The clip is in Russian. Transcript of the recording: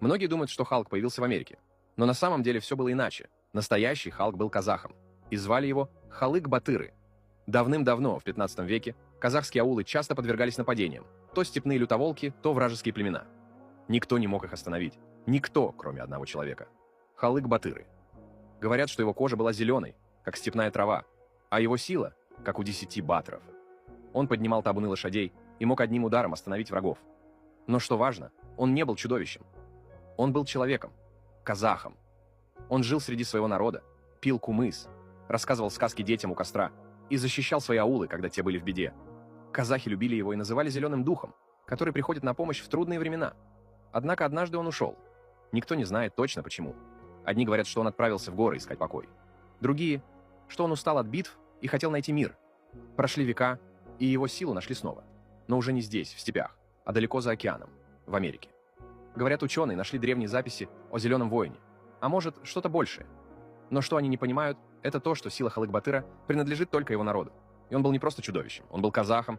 Многие думают, что Халк появился в Америке. Но на самом деле все было иначе. Настоящий Халк был казахом. И звали его Халык-Батыры. Давным-давно, в 15 веке, казахские аулы часто подвергались нападениям. То степные лютоволки, то вражеские племена. Никто не мог их остановить. Никто, кроме одного человека. Халык-Батыры. Говорят, что его кожа была зеленой, как степная трава, а его сила, как у 10 батров. Он поднимал табуны лошадей и мог одним ударом остановить врагов. Но что важно, он не был чудовищем. Он был человеком, казахом. Он жил среди своего народа, пил кумыс, рассказывал сказки детям у костра и защищал свои аулы, когда те были в беде. Казахи любили его и называли зеленым духом, который приходит на помощь в трудные времена. Однако однажды он ушел. Никто не знает точно почему. Одни говорят, что он отправился в горы искать покой. Другие, что он устал от битв и хотел найти мир. Прошли века, и его силу нашли снова. Но уже не здесь, в степях, а далеко за океаном, в Америке. Говорят, ученые нашли древние записи о Зеленом воине. А может, что-то большее. Но что они не понимают, это то, что сила Халык-Батыра принадлежит только его народу. И он был не просто чудовищем, он был казахом,